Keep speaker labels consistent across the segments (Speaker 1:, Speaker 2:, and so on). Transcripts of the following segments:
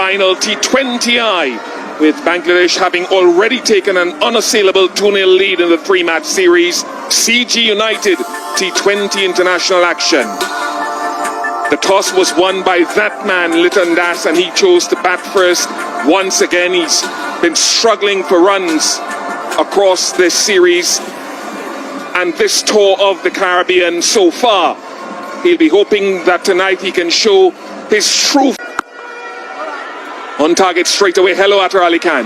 Speaker 1: final T20I, with Bangladesh having already taken an unassailable 2-0 lead in the three-match series. CG United T20 international action. The toss was won by that man, Liton Das, and he chose to bat first. Once again, he's been struggling for runs across this series and this tour of the Caribbean so far. He'll be hoping that tonight he can show his true. On target straight away. Hello, Atar Ali Khan.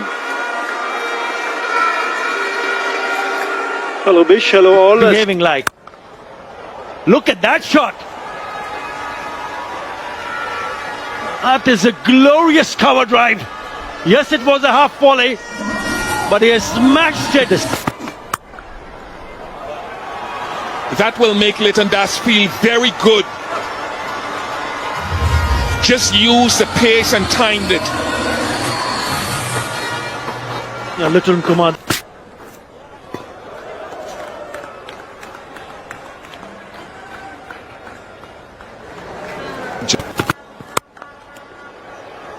Speaker 2: Hello, Bish. Hello, all.
Speaker 3: Behaving like. Look at that shot. That is a glorious cover drive. Yes, it was a half volley, but he has smashed it.
Speaker 1: That will make Liton Das feel very good. Just use the pace and timed it.
Speaker 3: Yeah, Liton Kumar.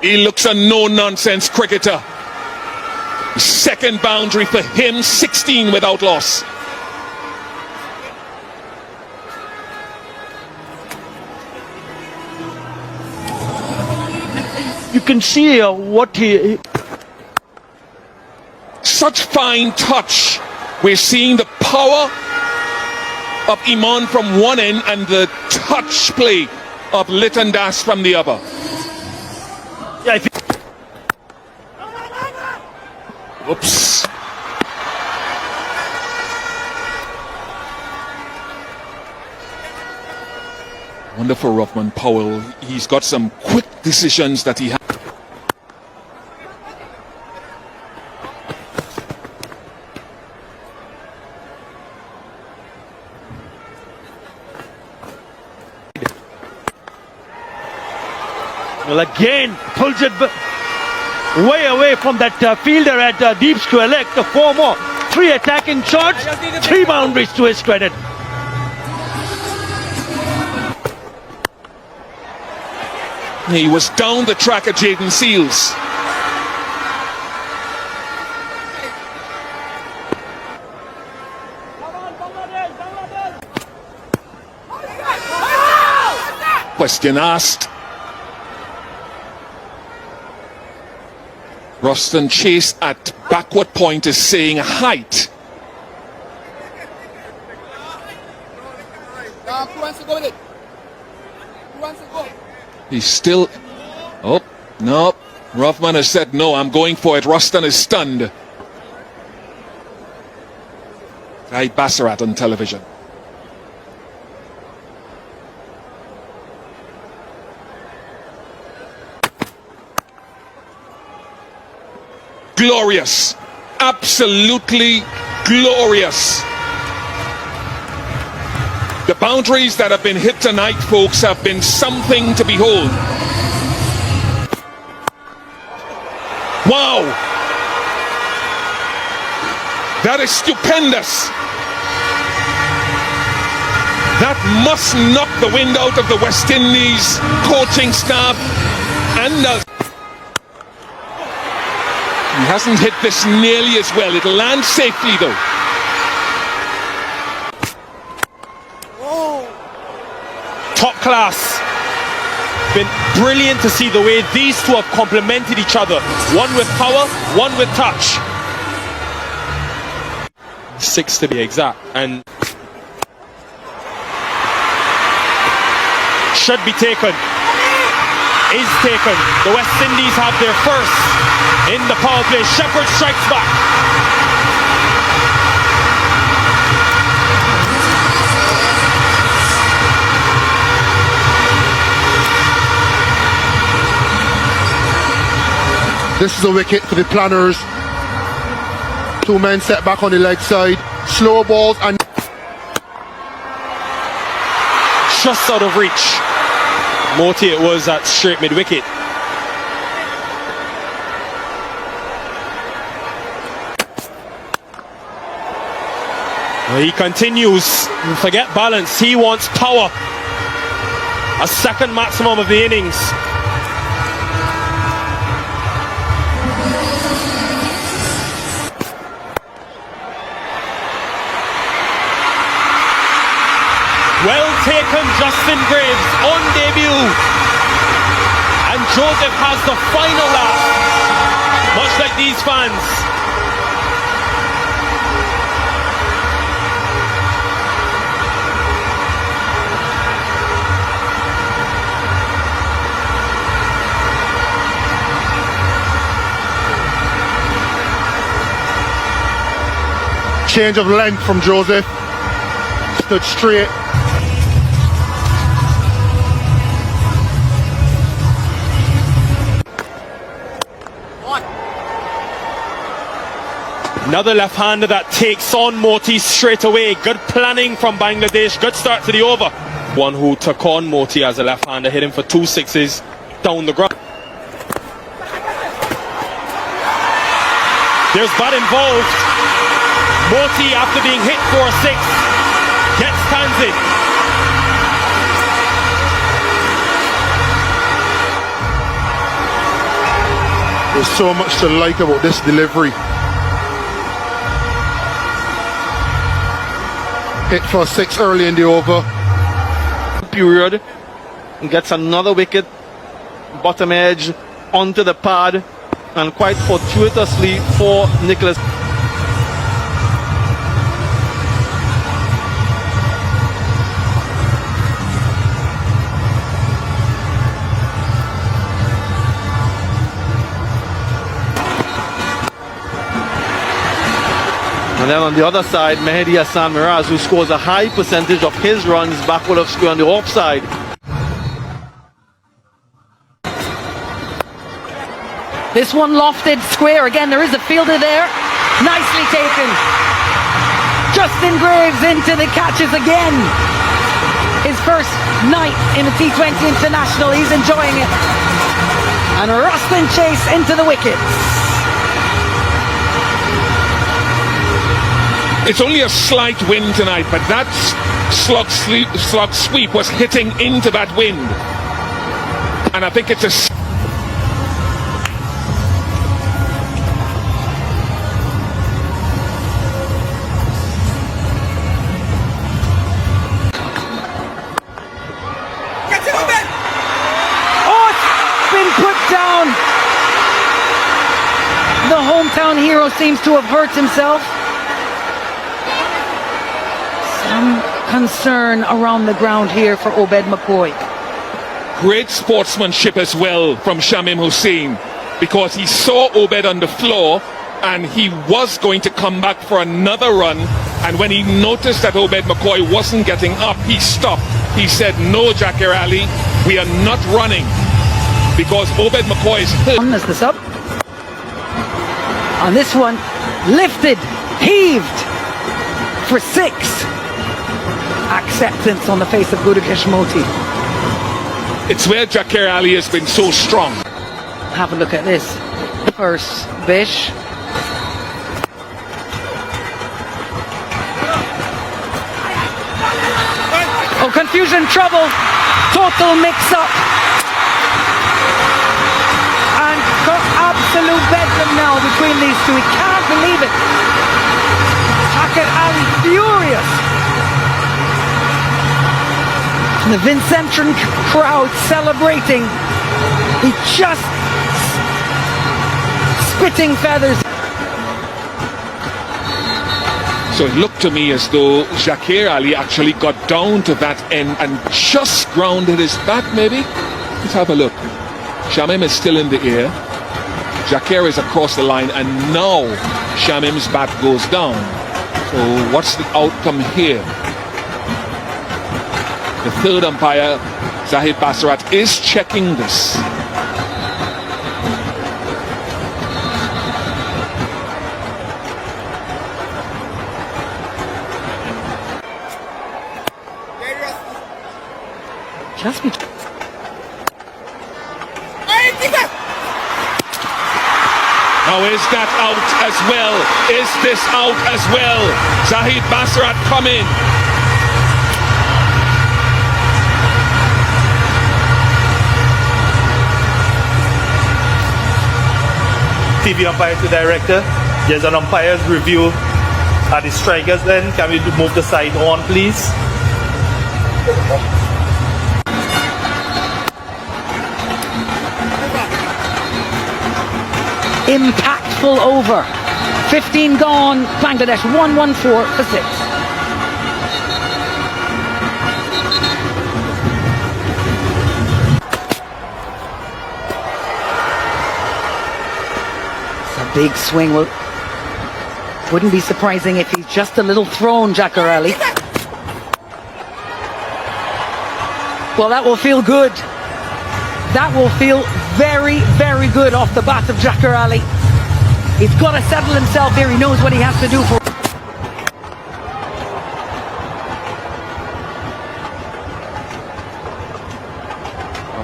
Speaker 1: He looks a no-nonsense cricketer. Second boundary for him, 16 without loss.
Speaker 3: You can see what he...
Speaker 1: Such fine touch. We're seeing the power of Iman from one end and the touch play of Liton Das from the other.
Speaker 3: Yeah,
Speaker 1: Oops. Wonderful Ruffman Powell. He's got some quick decisions that he has.
Speaker 3: Well, again, pulls it way away from that fielder at deep square leg. The 4 more. 3 attacking shots, 3 boundaries to his credit.
Speaker 1: He was down the track at Jaden Seals. Question asked. Ruston Chase at backward point is saying height. He's still... Oh, no. Ruffman has said, no, I'm going for it. Ruston is stunned. Guy Bassarat on television. Glorious. Absolutely glorious. The boundaries that have been hit tonight, folks, have been something to behold. Wow! That is stupendous. That must knock the wind out of the West Indies coaching staff and he hasn't hit this nearly as well. It'll land safely though.
Speaker 4: Top class. Been brilliant to see the way these two have complemented each other. One with power, one with touch. 6 to be exact. And should be taken. Is taken. The West Indies have their first in the power play. Shepherd strikes back.
Speaker 5: This is a wicket for the planners. 2 men set back on the leg side. Slow balls and
Speaker 4: Just out of reach. Moti it was at straight mid-wicket. He continues. Forget balance. He wants power. A second maximum of the innings. Justin Graves on debut. And Joseph has the final laugh, much like these fans.
Speaker 5: Change of length from Joseph. Stood straight.
Speaker 4: Another left-hander that takes on Moti straight away. Good planning from Bangladesh. Good start to the over. One who took on Moti as a left-hander, hit him for 2 sixes down the ground. There's bat involved. Moti, after being hit for a 6, gets Tanzit.
Speaker 5: There's so much to like about this delivery. Hit for a 6 early in the over.
Speaker 3: Period. Gets another wicket. Bottom edge onto the pad. And quite fortuitously for Nicholas. And then on the other side, Mehdi Hassan Miraz, who scores a high percentage of his runs backward of square on the offside.
Speaker 2: This one lofted square. Again, there is a fielder there. Nicely taken. Justin Graves into the catches again. His first night in the T20 International. He's enjoying it. And Rustin Chase into the wickets.
Speaker 1: It's only a slight wind tonight, but that slug sweep was hitting into that wind. And I think it's a...
Speaker 2: Oh, it's been put down. The hometown hero seems to have hurt himself. Some concern around the ground here for Obed McCoy.
Speaker 1: Great sportsmanship as well from Shamim Hussain, because he saw Obed on the floor and he was going to come back for another run, and when he noticed that Obed McCoy wasn't getting up, he stopped. He said, "No, Jakir Ali, we are not running," because Obed McCoy is hurt.
Speaker 2: Is this up? On this one, lifted, heaved for 6. Acceptance on the face of Gudakesh Moti.
Speaker 1: It's where Jakir Ali has been so strong.
Speaker 2: Have a look at this. First, Bish. Oh, confusion, trouble. Total mix-up. And absolute bedlam now between these two. He can't believe it. Jakir Ali furious. The Vincentron crowd celebrating. He just spitting feathers.
Speaker 1: So it looked to me as though Jakir Ali actually got down to that end and just grounded his bat, maybe? Let's have a look. Shamim is still in the air. Jakir is across the line, and now Shamim's bat goes down. So what's the outcome here? The third umpire, Zahid Basarat, is checking this.
Speaker 2: Just be.
Speaker 1: Now is that out as well? Is this out as well? Zahid Basarat come in.
Speaker 6: TV umpire to director. There's an umpire's review at the strikers then. Can we move the side on, please?
Speaker 2: impactful over. 15 gone, Bangladesh 114 for 6. It's a big swing. Wouldn't be surprising if he's just a little thrown, Jackarali. Well, that will feel good. That will feel very, very good off the bat of Jackarali. He's got to settle himself here. He knows what he has to do for.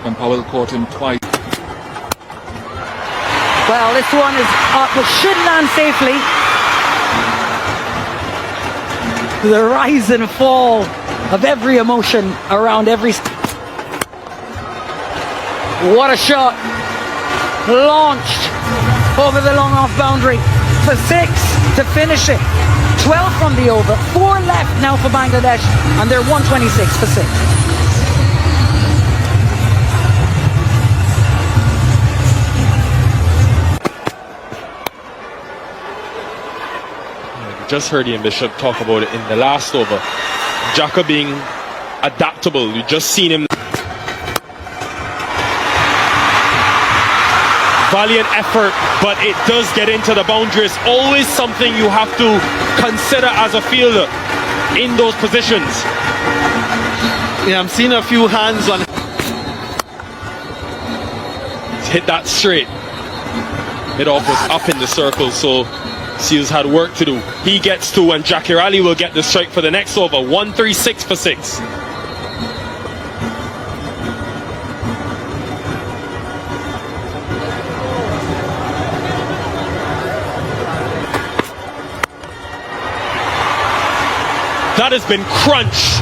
Speaker 1: And Powell caught him twice.
Speaker 2: Well, this one is up, but should land safely. The rise and fall of every emotion around every. What a shot. Launched over the long off boundary for 6 to finish it. 12 from the over, 4 left now for Bangladesh, and they're 126 for 6.
Speaker 4: Just heard Ian Bishop talk about it in the last over. Jacka being adaptable. You just seen him. Valiant effort, but it does get into the boundary. It's always something you have to consider as a fielder in those positions.
Speaker 3: Yeah, I'm seeing a few hands on.
Speaker 4: He's hit that straight. Mid-off was up in the circle, so Seals had work to do. He gets 2, and Jackarali will get the strike for the next over. 136 for 6. That has been crunch.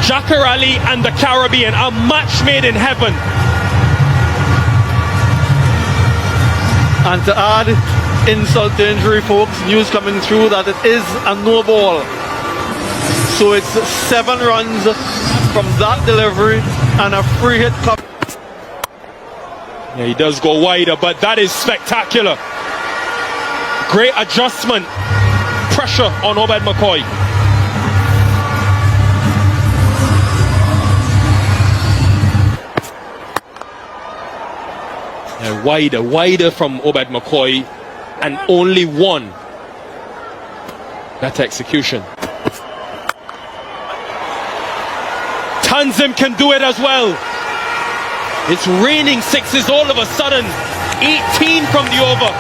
Speaker 4: Jackarali and the Caribbean, a match made in heaven.
Speaker 3: And to add insult to injury, folks, news coming through that it is a no ball. So it's 7 runs from that delivery and a free hit.
Speaker 4: Yeah, he does go wider, but that is spectacular. Great adjustment. Pressure on Obed McCoy. Yeah, wider from Obed McCoy, and only 1. That execution. Tanzim can do it as well. It's raining 6s all of a sudden. 18 from the over.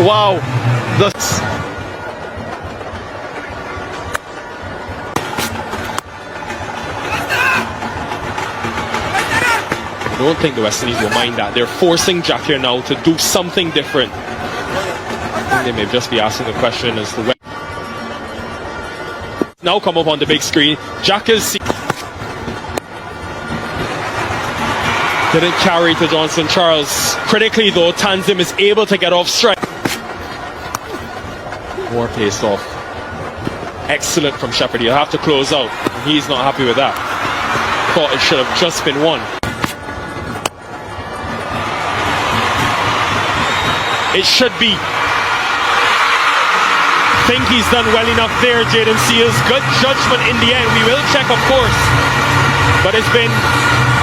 Speaker 3: Wow.
Speaker 4: I don't think the West Indies will mind that. They're forcing Jack here now to do something different. I think they may just be asking the question as to when. Now come up on the big screen. Jack is didn't carry to Johnson Charles. Critically though, Tanzim is able to get off strike. More pace off. Excellent from Shepherd. He'll have to close out. He's not happy with that. Thought it should have just been 1. It should be. Think he's done well enough there, Jaden Seals. Good judgment in the end. We will check, of course. But it's been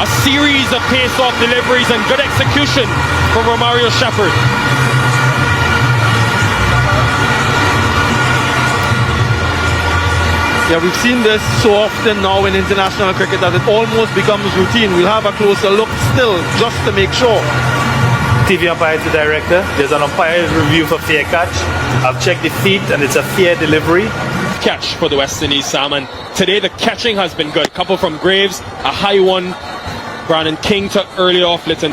Speaker 4: a series of pace-off deliveries and good execution from Romario Shepherd.
Speaker 3: Yeah, we've seen this so often now in international cricket that it almost becomes routine. We'll have a closer look still, just to make sure.
Speaker 6: TV umpire to director. There's an umpire's review for fair catch. I've checked the feet and it's a fair delivery.
Speaker 4: Catch for the West Indies, Sam, and today the catching has been good. Couple from Graves, a high one. Brandon King took early off. Litton.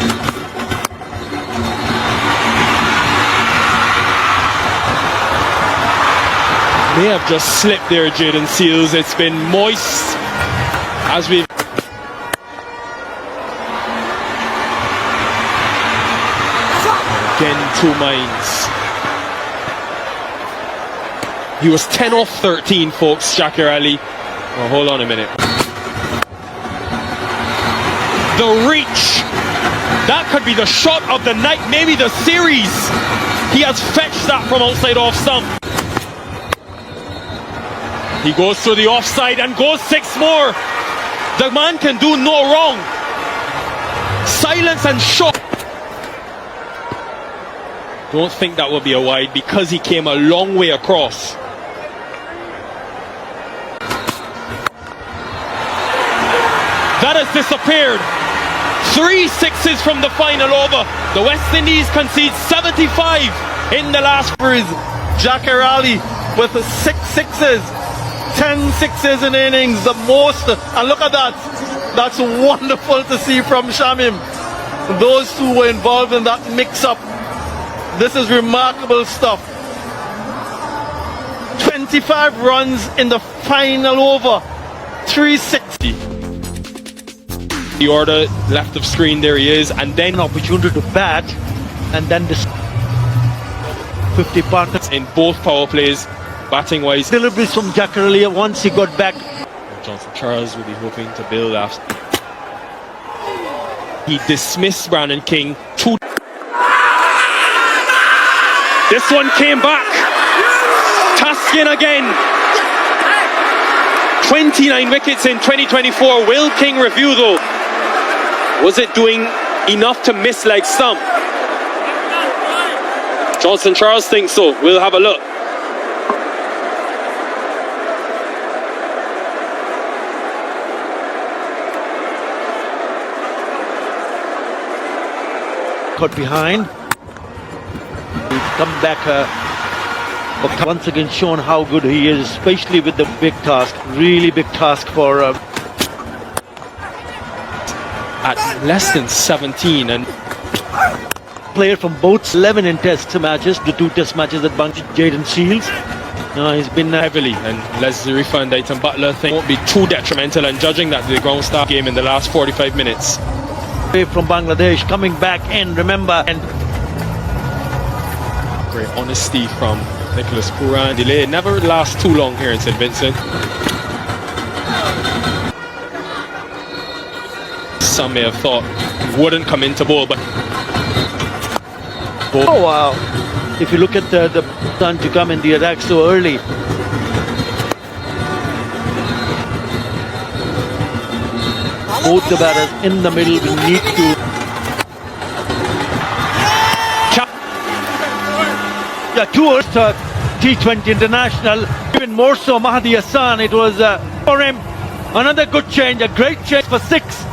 Speaker 4: May have just slipped there, Jaden Seals. It's been moist as we've. Again, 2 minds. He was 10 off 13, folks, Jackarali. Oh, hold on a minute. the reach. That could be the shot of the night, maybe the series. He has fetched that from outside off stump. He goes through the offside and goes 6 more. The man can do no wrong. Silence and shot. Don't think that will be a wide because he came a long way across. That has disappeared. 3 sixes from the final over. The West Indies concede 75 in the last.
Speaker 3: Jack Raleigh with 6 sixes, 10 sixes in innings, the most. And look at that. That's wonderful to see from Shamim. Those two were involved in that mix-up. This is remarkable stuff. 25 runs in the final over. 360.
Speaker 4: The order left of screen, there he is, and then
Speaker 7: An opportunity to bat, and then this 50 partners.
Speaker 4: in both power plays, batting wise.
Speaker 7: Deliveries from Jack earlier once he got back.
Speaker 4: Johnson Charles will be hoping to build after. He dismissed Brandon King. This one came back. Taskin again. 29 wickets in 2024. Will King review though? Was it doing enough to miss leg stump? Johnson Charles thinks so. We'll have a look.
Speaker 7: Caught behind. He's come back. But once again shown how good he is, especially with the big task. Really big task for.
Speaker 4: At less than 17 and
Speaker 7: Player from both 11 in test matches, the 2 test matches at Jaden Seals. He's been
Speaker 4: heavily, and Leslie Rifa and Dayton Butler think won't be too detrimental, and judging that the ground star game in the last 45 minutes.
Speaker 7: From Bangladesh coming back in, remember, and
Speaker 4: Great honesty from Nicholas Puran. Delay never lasts too long here in St. Vincent. Some may have thought wouldn't come into bowl, but
Speaker 7: oh wow, if you look at the time to come in the attack so early. Both the batters in the middle will need to. Yeah, towards T20 International, even more so Mahdi Hassan. It was for him another good change, a great change for 6.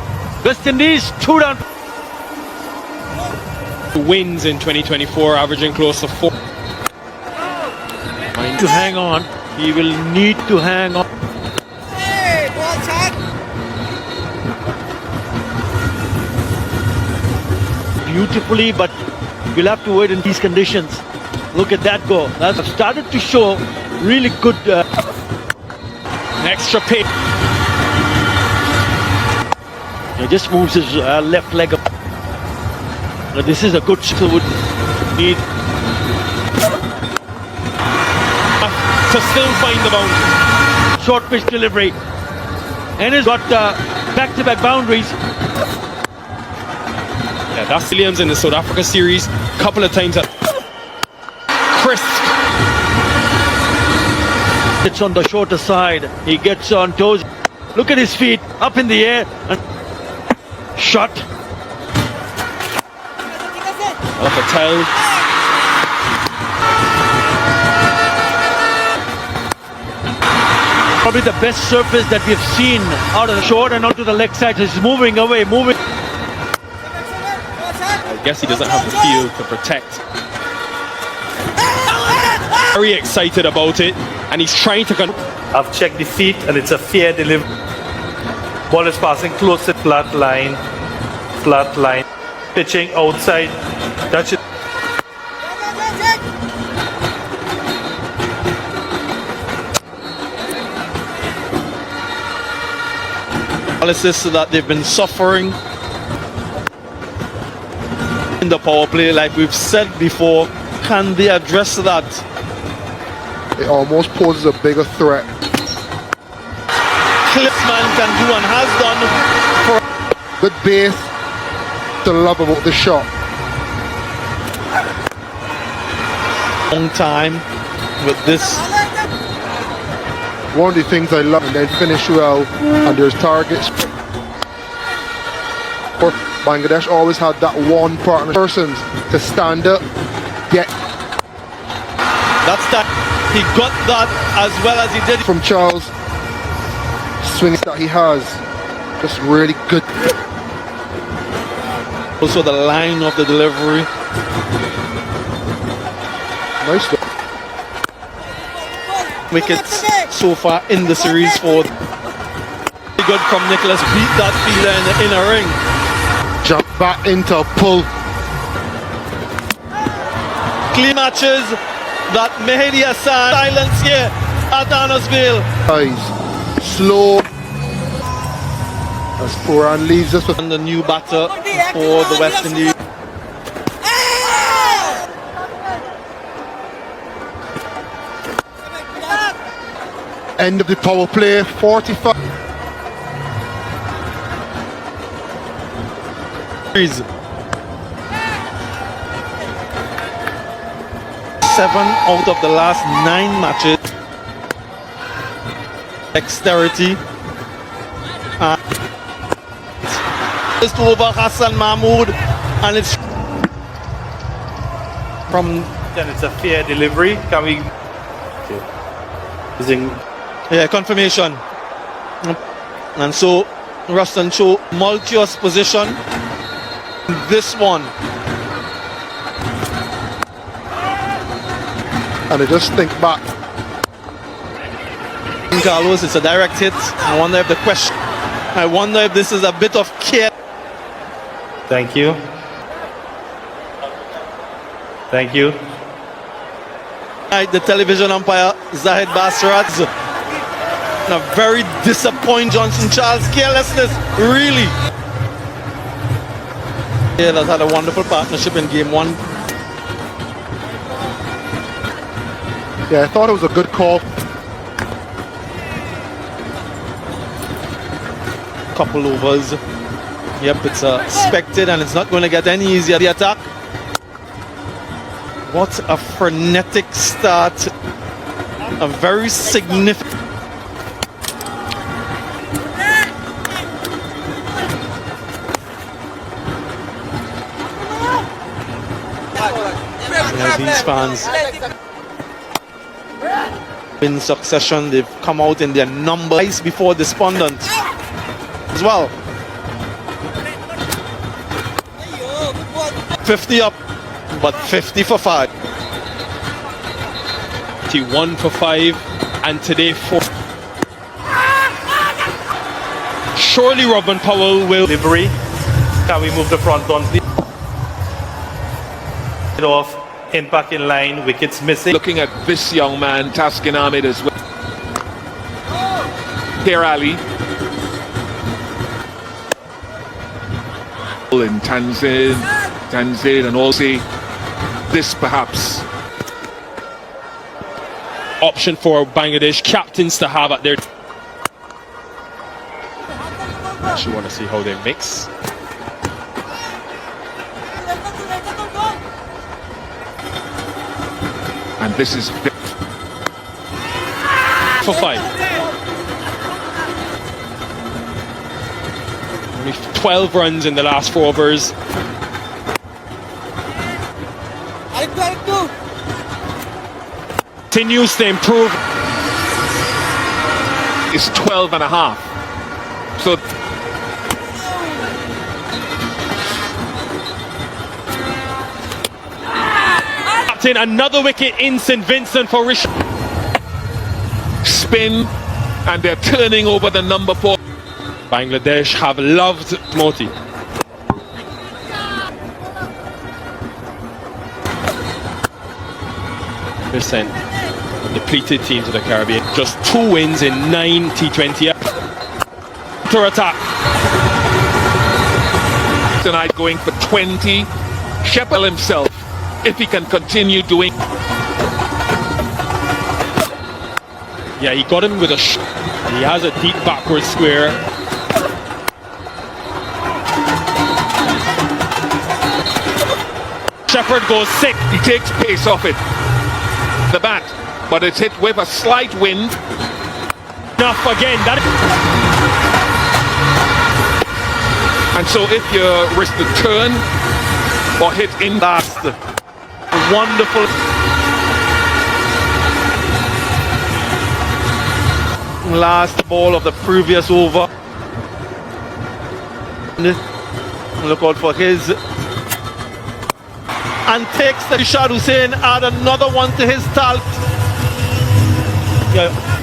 Speaker 7: West Indies 2 down.
Speaker 4: Wins in 2024, averaging close to 4.
Speaker 7: To hang on, he will need to hang on. Beautifully, but we'll have to wait in these conditions. Look at that go. That's started to show really good.
Speaker 4: An extra pitch.
Speaker 7: He just moves his left leg up. This is a good shot. Would need
Speaker 4: to still find the boundary.
Speaker 7: Short pitch delivery, and he's got back-to-back boundaries.
Speaker 4: Yeah, that's Williams in the South Africa series. Couple of times at crisp.
Speaker 7: It's on the shorter side. He gets on toes. Look at his feet up in the air. And shot.
Speaker 4: Patel.
Speaker 7: Probably the best surface that we've seen out of the short and onto the leg side. He's moving away, moving.
Speaker 4: I guess he doesn't have the field to protect. Very excited about it, and he's trying to.
Speaker 6: I've checked the feet, and it's a fair delivery. Ball is passing close to flat line. Pitching outside. That should.
Speaker 3: Analysis that they've been suffering in the power play, like we've said before. Can they address that?
Speaker 5: It almost poses a bigger threat.
Speaker 3: Cliffman can do and has done for
Speaker 5: Good base. To love about the shot.
Speaker 3: Long time with this.
Speaker 5: One of the things I love, and then finish well, and there's targets. Bangladesh always had that one person to stand up, get.
Speaker 3: That's that. He got that as well as he did
Speaker 5: From Charles, swings that he has, just really good.
Speaker 3: Also the line of the delivery.
Speaker 5: Nice one.
Speaker 3: Wickets so far in the series for good from Nicholas. Beat that fielder in a ring.
Speaker 5: Jump back into a pull.
Speaker 3: Clean matches that Mehdi Hassan silence here at Anasville.
Speaker 5: Eyes slow. As Puran leaves us with
Speaker 3: And the new batter for the West Indies.
Speaker 5: end of the power play. 45.
Speaker 3: Seven out of the last 9 matches. Dexterity. Just over Hassan Mahmood, and it's
Speaker 6: From then it's a fair delivery. Can we? Using
Speaker 3: confirmation. And so Ruston show multious position. This one.
Speaker 5: And I just think back.
Speaker 3: Carlos, it's a direct hit. I wonder if this is a bit of care.
Speaker 6: Thank you. Thank you.
Speaker 3: The television umpire Zahid Basrat. A very disappointing Johnson Charles carelessness, really. Yeah, that's had a wonderful partnership in game 1.
Speaker 5: Yeah, I thought it was a good call.
Speaker 3: Couple overs. Yep, it's expected and it's not going to get any easier. The attack. What a frenetic start. A very significant. Yeah, these fans. In succession, they've come out in their numbers before despondent as well. 50 up, but 50 for 5.
Speaker 4: 1 for 5, and today 4. Surely Robin Powell will.
Speaker 6: Delivery. Can we move the front on? It off. Impact in line. Wickets missing.
Speaker 1: Looking at this young man, Taskin Ahmed as well. Here Ali. In Tanzania and also this perhaps.
Speaker 4: Option for Bangladesh captains to have at their. Actually want to see how they mix.
Speaker 1: And this is
Speaker 4: For 5. Only 12 runs in the last 4 overs. Continues to improve.
Speaker 1: is 12 and a half. So
Speaker 4: Captain, another wicket in St Vincent for Rishi.
Speaker 1: spin, and they're turning over the number 4.
Speaker 4: Bangladesh have loved Moti. They sent a depleted team to the Caribbean. Just 2 wins in 9 T20. To attack.
Speaker 1: Tonight going for 20. Sheppel himself, if he can continue doing.
Speaker 4: Yeah, he got him with a. He has a deep backward square. Shepherd goes sick.
Speaker 1: He takes pace off it. The bat, but it's hit with a slight wind.
Speaker 4: Enough again. That
Speaker 1: And so if you risk the turn or hit in
Speaker 3: Last. Wonderful. Last ball of the previous over. Look out for his. And takes the Rashad Hussain, add another one to his talent. Yeah.